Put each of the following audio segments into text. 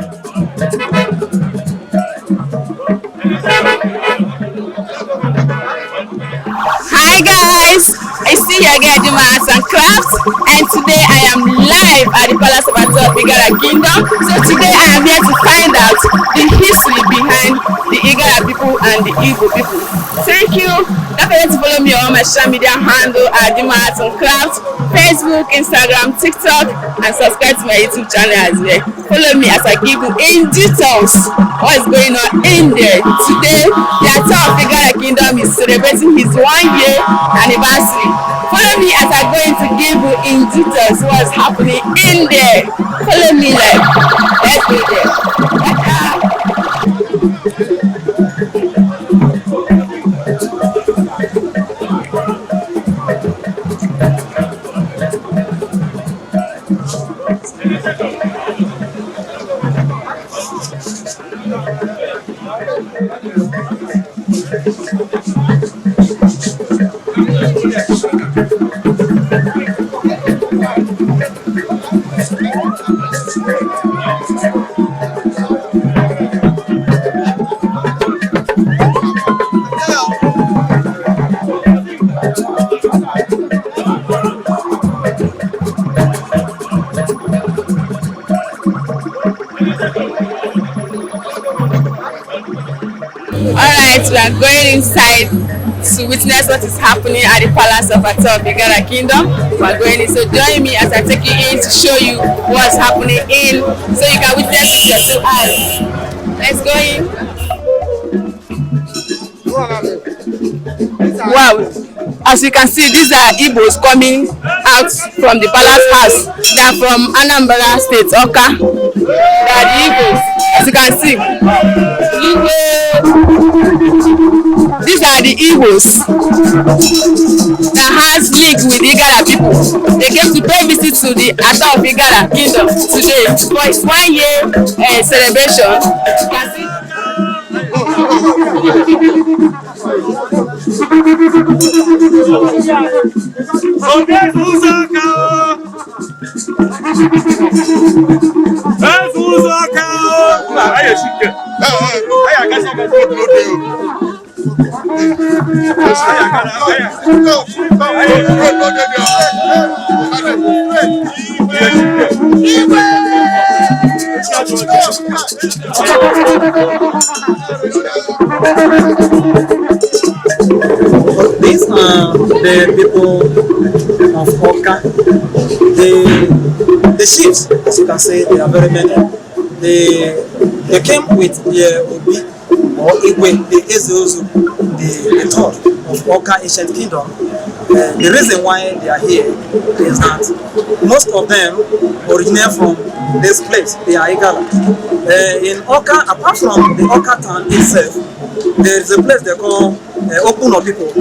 Hi guys, I see you again doing my arts and crafts, and today I am live at the Palace of ATA-IGALA Kingdom. So today I am here to find out the history behind the Igala people and the Igbo people. Thank you. Don't forget to follow me on my social media handle at the Arts and Crafts, Facebook, Instagram, TikTok, and subscribe to my YouTube channel as well. Follow me as I give you in details what is going on in there. Today, the ATA-IGALA Kingdom is celebrating his 1-year anniversary. Follow me as I'm going to give you in details what is happening in there. Follow me, like, let's go there. Alright, we are going inside to witness what is happening at the Palace of ATA-IGALA Kingdom. We are going in, so join me as I take you in to show you what's happening in, so you can witness with your two eyes. Let's go in. Wow, as you can see, these are Igbos coming out from the palace house. They are from Anambra State, Oka. They are the Igbos, as you can see. These are the Igbos that has link with Igala people. They came to pay visit to the ATA-IGALA Kingdom today for its 1-year celebration. You can see. These are the people of Oka. The chiefs, as you can see, they are very many. They came with the Obi or Igwe, the Ezozu, the third of Oka ancient kingdom. The reason why they are here is that most of them originate from this place, the Igala. In Oka, apart from the Oka town itself, there is a place they call Okuno people.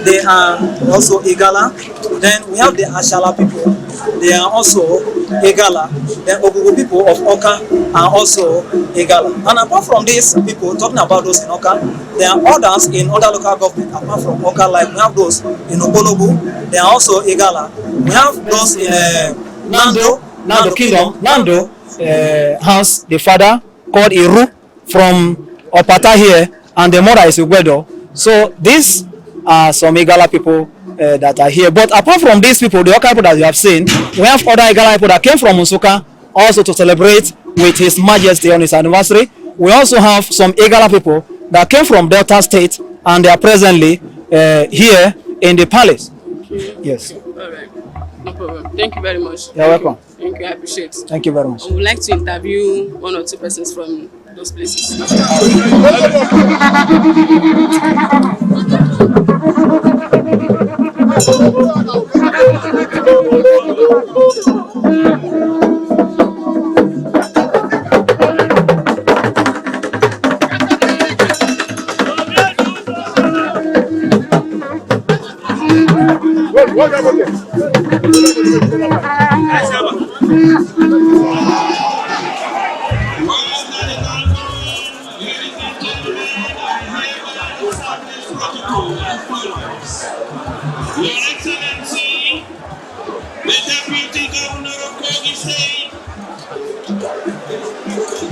They are also Igala. Then we have the Ashala people. They are also Igala. The Ogugu people of Oka are also Igala. And apart from these people, talking about those in Oka, there are others in other local government apart from Oka, like we have those in Obollo-Afor. They are also Igala. We have those in Nando Kingdom. Nando has the father called Iru from Opata here, and the mother is Ugwedo. So these are some Igala people that are here. But apart from these people, the Oka people that you have seen, we have other Igala people that came from Nsuka also to celebrate with His Majesty on his anniversary. We also have some Igala people that came from Delta State, and they are presently here in the palace. Yes. All right. No problem. Thank you very much. You're welcome. Thank you. I appreciate it. Thank you very much. I would like to interview 1 or 2 persons from those places. Your Excellency, the Deputy Governor of Kogi State,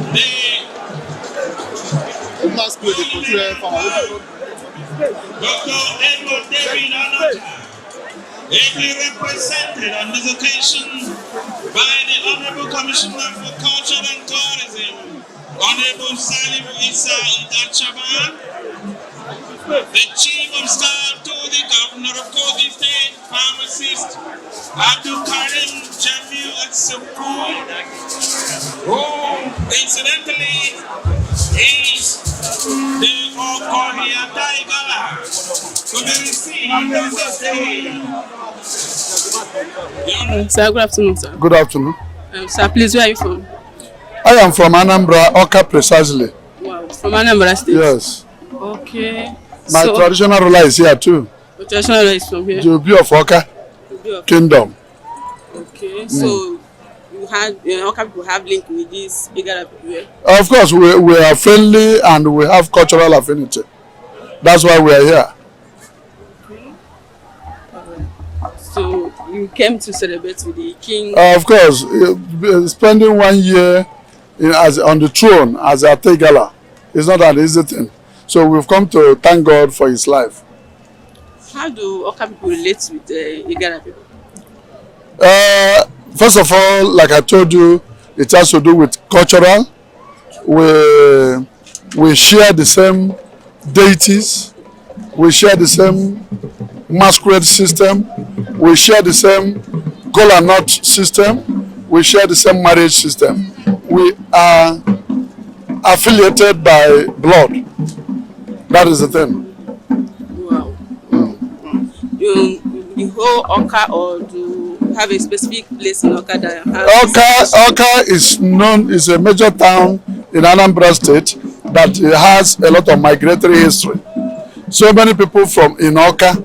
Dr. Edward David Alaji, ably represented on this occasion by the Honorable Commissioner for Culture and Tourism, Honorable Salim Issa Idachaba, the Chief of Staff to the Governor of Kogi State, Pharmacist Abdul Karim Jamil Atsuku, who incidentally is the ATA-IGALA to be received on this day. Sir, good afternoon, sir. Good afternoon. Sir, please, where are you from? I am from Anambra, Oka precisely. Wow, from Anambra State? Yes. Okay. My traditional ruler is here too. Your traditional ruler is from here? The Obi of Oka Kingdom. Okay, so you had Oka people have link with this Igala people here? Of course, we are friendly and we have cultural affinity. That's why we are here. Okay. So you came to celebrate with the king? Of course, spending 1 year on the throne as ATA-IGALA is not an easy thing. So we've come to thank God for his life. How do Oka people relate with the Igala people? First of all, like I told you, it has to do with cultural. We share the same deities. We share the same masquerade system. We share the same kola nut system. We share the same marriage system. We are affiliated by blood. That is the thing. Wow. The whole Oka, or do you have a specific place in Oka that has... Oka is a major town in Anambra State that has a lot of migratory history. So many people in Oka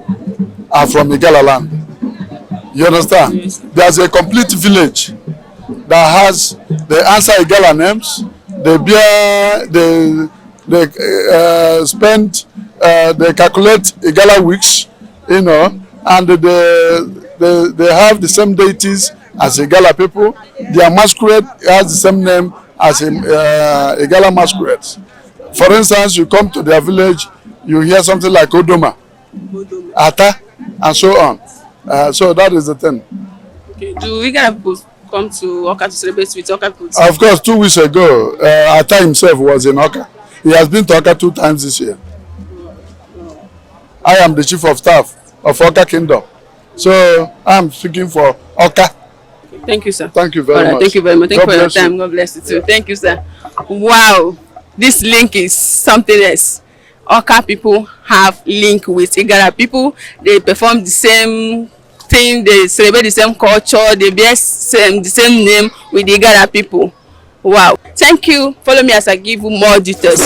are from Igala land. You understand? Yes. There's a complete village that has the answer Igala names. They bear, they spend, they calculate Igala weeks, you know, and they have the same deities as Igala people. Their masquerade has the same name as Igala masquerades. For instance, you come to their village, you hear something like Odoma, Ata, and so on. So that is the thing. Okay. Do Igala people come to Oka to celebrate with Oka people? Of course, 2 weeks ago, Ata himself was in Oka. He has been to Oka 2 times this year. I am the chief of staff of Oka Kingdom. So I am speaking for Oka. Thank you, sir. Thank you very much. Thank you very much. Thank you for your time. You. God bless you too. Thank you, sir. Wow. This link is something else. Oka people have link with Igala people. They perform the same thing. They celebrate the same culture. They bear the same name with the Igala people. Wow. Thank you. Follow me as I give you more details.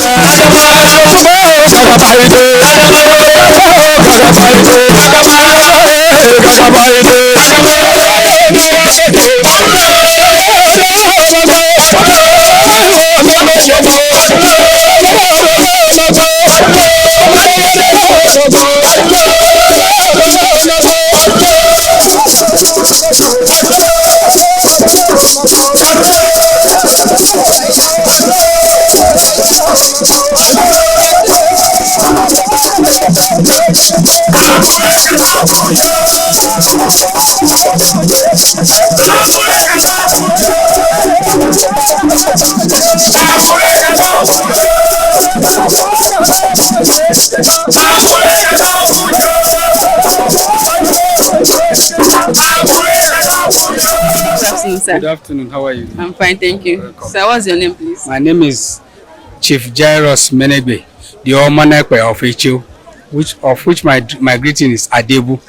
Good afternoon. How are you? I'm fine, thank you. Welcome. Sir, what's your name, please? My name is Chief Jairus Menegbe, the Omanekwe of Ichu, of which my greeting is Adebu.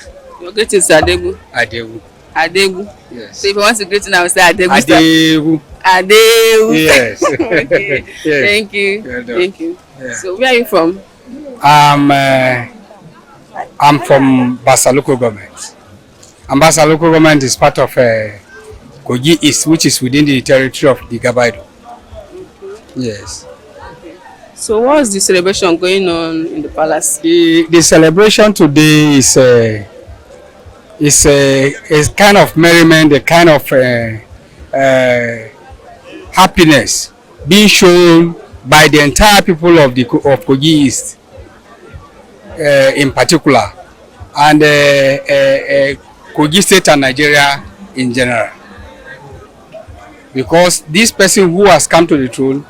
Your greeting is Adebu. Adebu. Adebu. Yes. So if you want to greet, I will say Adebu. Adebu. Adebu. Yes. Okay. Yes. Thank you. Well done. Thank you. Yeah. So where are you from? I'm from Basa local government. And Basa local government is part of Kogi East, which is within the territory of the Gabaido. Yes. So what's the celebration going on in the palace? The celebration today is a kind of merriment, a kind of happiness being shown by the entire people of Kogi East in particular, and Kogi State and Nigeria in general. Because this person who has come to the throne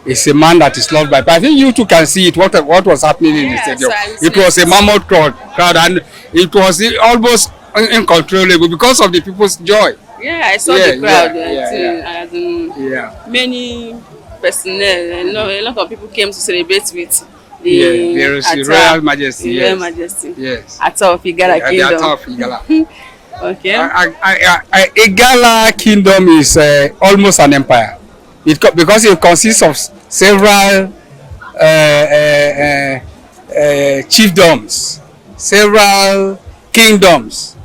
is a man that is loved by people. I think you too can see it, what was happening in the stadium. It was a mammoth crowd, and it was almost uncontrollable because of the people's joy. Yeah, I saw the crowd too. Many personnel, a lot of people came to celebrate with the Royal Majesty. Royal Majesty. Yes. ATA-IGALA Kingdom. The ATA-IGALA. Okay. IGALA Kingdom is almost an empire. Because it consists of several chiefdoms, several kingdoms.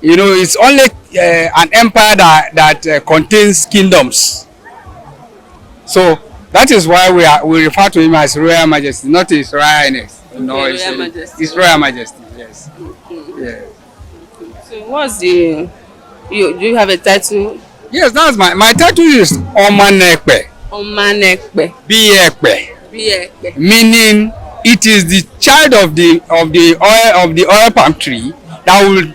You know, it's only an empire that contains kingdoms. So that is why we refer to him as Royal Majesty, not His Royal Highness. No, it's Royal Majesty. Yes. Okay. Yeah. So what's do you have a title? Yes, that's my title is Omanekpe. Omanekpe. Biekpe. Meaning it is the child of the oil palm tree that will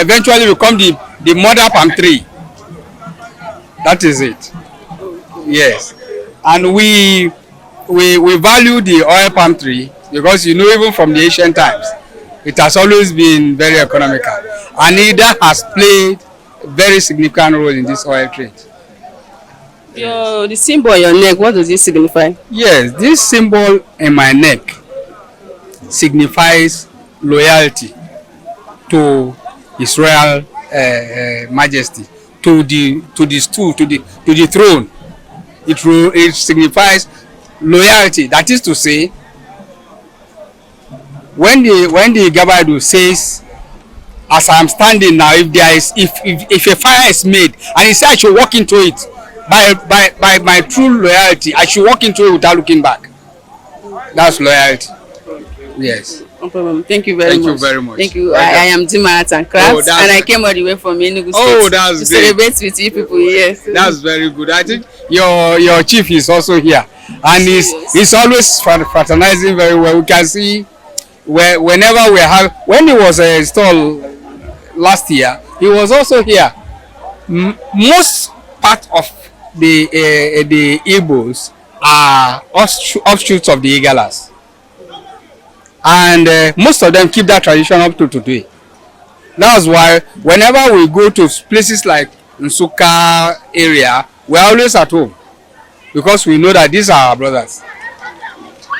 eventually become the mother palm tree. That is it. Yes. And we value the oil palm tree because, you know, even from the ancient times, it has always been very economical. And it has played a very significant role in this oil trade. The symbol on your neck, what does it signify? Yes, this symbol in my neck signifies loyalty to His Royal Majesty, to the stool, to the throne. It signifies loyalty. That is to say, when the Gabaidu says, as I am standing now, if a fire is made and he says I should walk into it, by my true loyalty, I should walk into it without looking back. That's loyalty. Yes. No problem. Thank you very much. Thank you very much. Thank you. I am Arts and Crafts, and I came all the way from Enugu State to celebrate with you people. Yes. That's very good. I think your chief is also here, and he's always fraternizing very well. We can see whenever we have, when he was installed last year, he was also here. Most part of the Igbos are offshoots of the Igalas. And most of them keep that tradition up to today. That's why whenever we go to places like Nsukka area, we're always at home. Because we know that these are our brothers.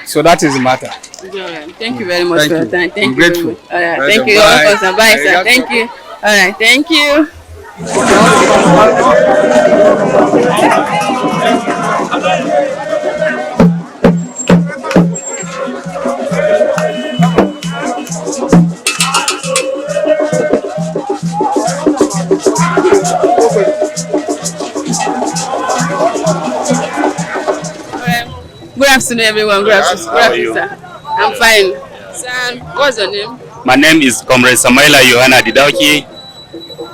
So that is the matter. Thank you very much for your time. Thank you. Grateful. All right. Thank you. Bye, sir. Thank you. All right. Thank you. Good afternoon, everyone. Good afternoon, sir. I'm fine. Sir, what's your name? My name is Comrade Samaila Yohana Didauki.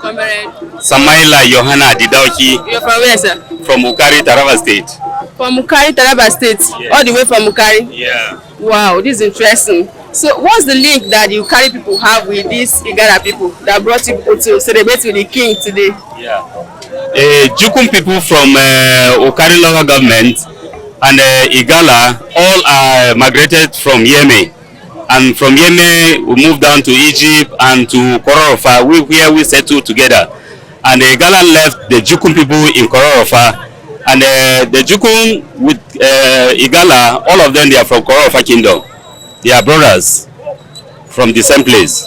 Comrade Samaila Yohana Didauki. You're from where, sir? From Wukari, Taraba State. From Wukari, Taraba State? Yes. All the way from Wukari? Yeah. Wow, this is interesting. So what's the link that the Wukari people have with these Igala people that brought you people to celebrate with the king today? Yeah. Jukun people from Wukari local government and Igala all are migrated from Yemen. And from Yemen, we moved down to Egypt and to Kororofa, where we settled together. And the Igala left the Jukun people in Kororofa. And the Jukun with Igala, all of them, they are from Kororofa Kingdom. They are brothers from the same place.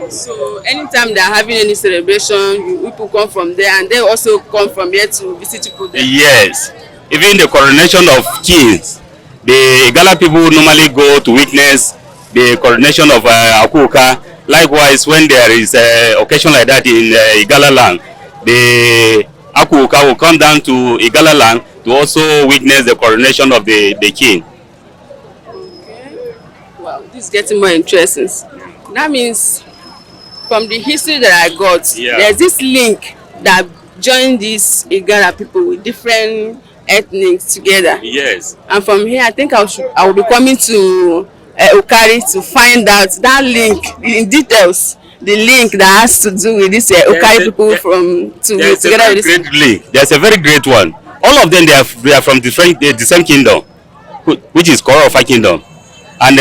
So anytime they are having any celebration, people come from there and they also come from here to visit people there? Yes. Even the coronation of kings, the Igala people normally go to witness the coronation of Akuka. Likewise, when there is an occasion like that in Igala land, the Akuka will come down to Igala land to also witness the coronation of the king. Okay. Wow, this is getting more interesting. That means, from the history that I got, there's this link that joined these Igala people with different ethnics together. Yes. And from here, I think I will be coming to Wukari to find out that link in details. The link that has to do with this Wukari people together with this. Great link. There's a very great one. All of them they are from the same kingdom, which is Obollo-Afor kingdom, and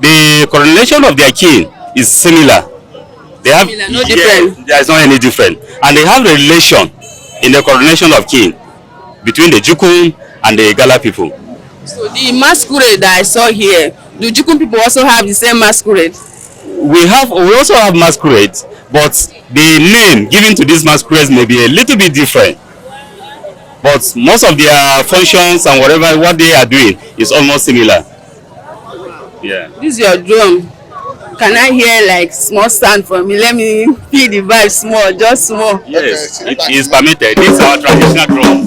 the coronation of their king is similar. They have no different. There is not any different, and they have a relation in the coronation of king between the Jukun and the Igala people. So the masquerade that I saw here, do Jukun people also have the same masquerade? We also have masquerades, but the name given to these masquerades may be a little bit different. But most of their functions and what they are doing is almost similar. Yeah. This is your drum. Can I hear like small sound from me? Let me feel the vibe small, just small. Yes, it is permitted. This is our traditional drum.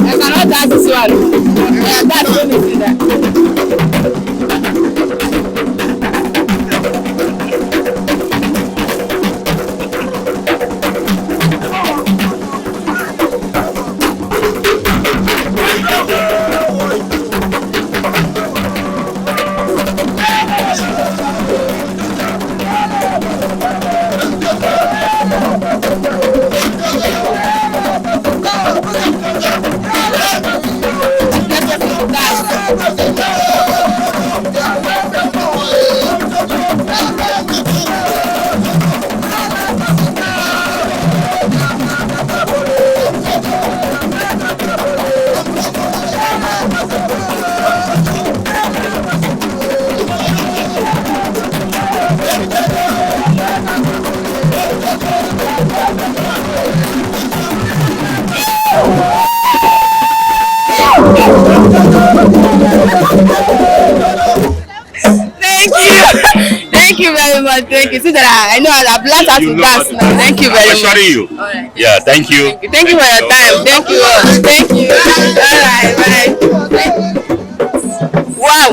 I cannot dance this one. That's going to do that. Thank you very much. Thank you. See that I know I've learned how to dance now. Thank you very much. You. All right. Yeah, thank you. Thank you for your time. Thank you. Thank you. All right, bye. Wow.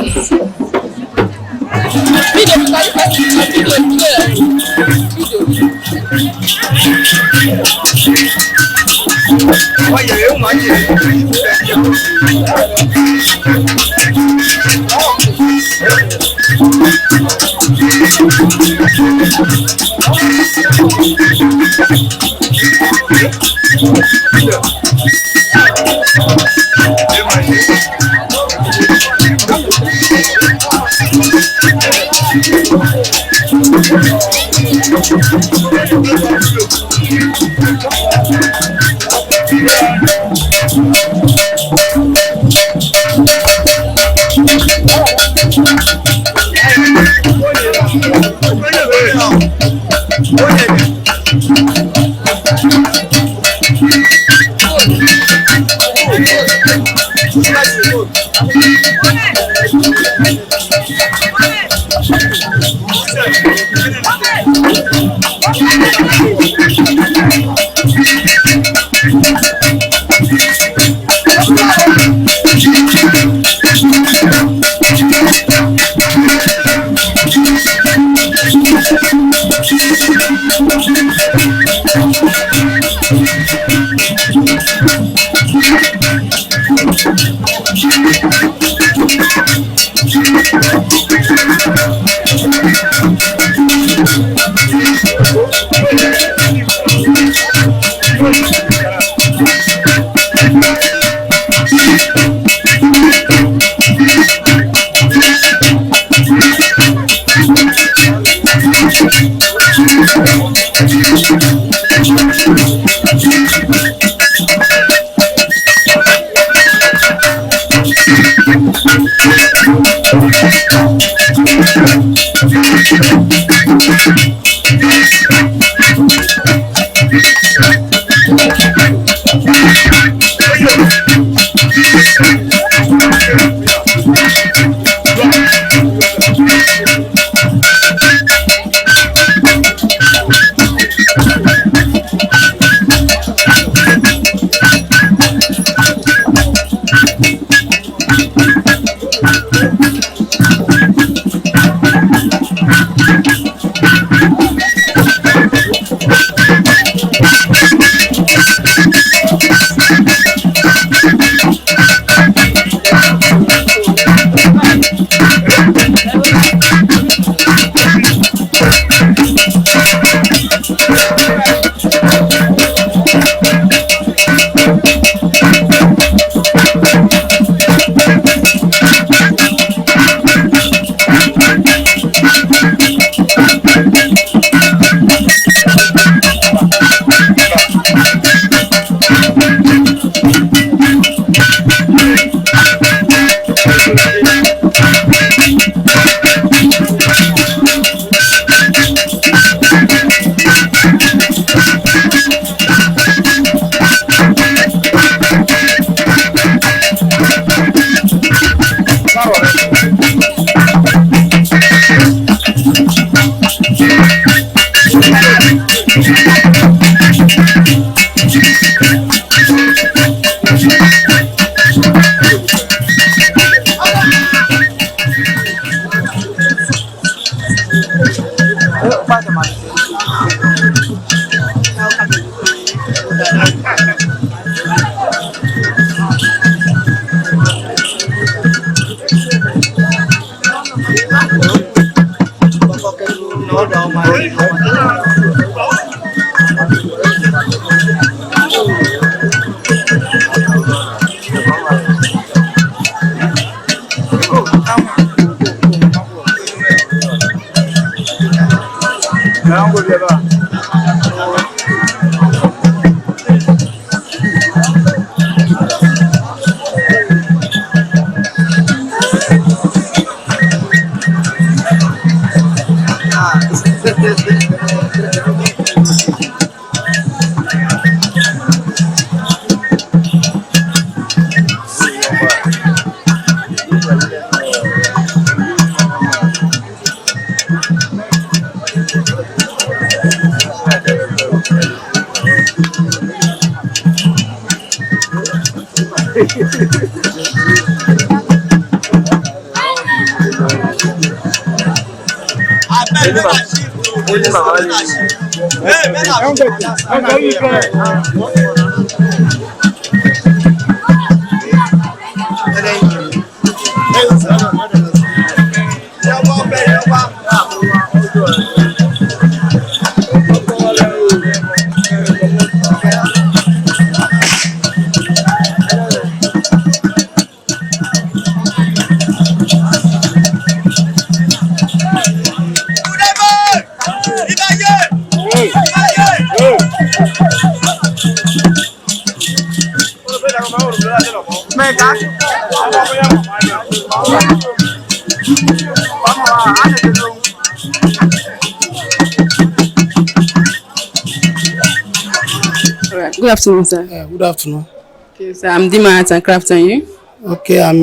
Good afternoon, sir. Good afternoon. Okay, sir. I'm Dima Arts and Crafts, and you? Okay, I'm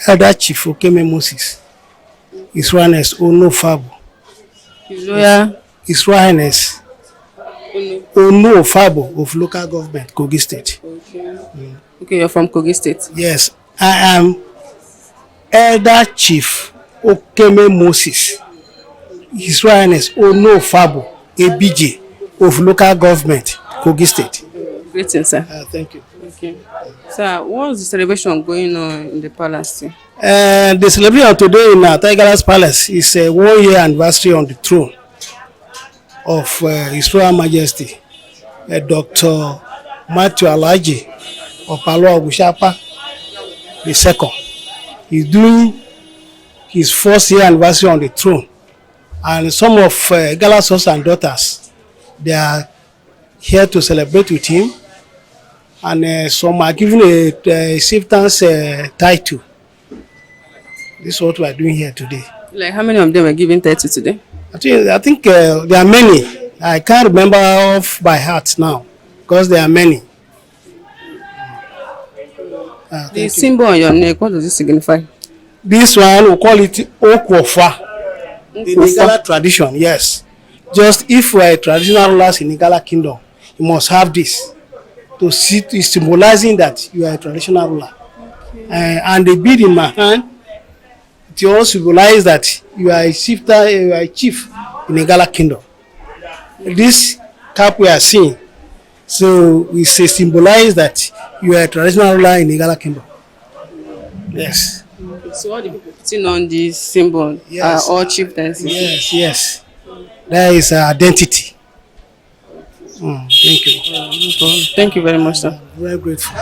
Elder Chief Okeme Moses. His Highness Ono Fabo. His lawyer? His Highness Ono Fabo of local government, Kogi State. Okay. Okay, you're from Kogi State? Yes, I am Elder Chief Okeme Moses. His Highness Ono Fabo, ABJ of local government, Kogi State. Greetings, sir. Thank you. Okay. Sir, what's the celebration going on in the palace? The celebration today in ATA-IGALA's palace is a 1 year anniversary on the throne of His Royal Majesty Dr. Mattew Alaji Opaluwa Oguche II. He's doing his 1st year anniversary on the throne, and some of Igala's sons and daughters, they are here to celebrate with him, and some are given a chieftain's title. This is what we are doing here today. Like, how many of them were given title today? I think there are many. I can't remember off by heart now, because there are many. The symbol on your neck, what does it signify? This one, we call it Okwofa. In Igala tradition, yes. Just if we are traditional rulers in Igala kingdom, you must have this to see, is symbolizing that you are a traditional ruler. Okay. And the bead in my hand, it also symbolizes that you are a chieftain, you are a chief in Igala kingdom. This cap we are seeing, so we say symbolize that you are a traditional ruler in Igala kingdom. Yes. Okay. So all the people sitting on this symbol are all chieftains? Yes, yes. That is identity. Thank you. Thank you very much, sir. I'm very grateful.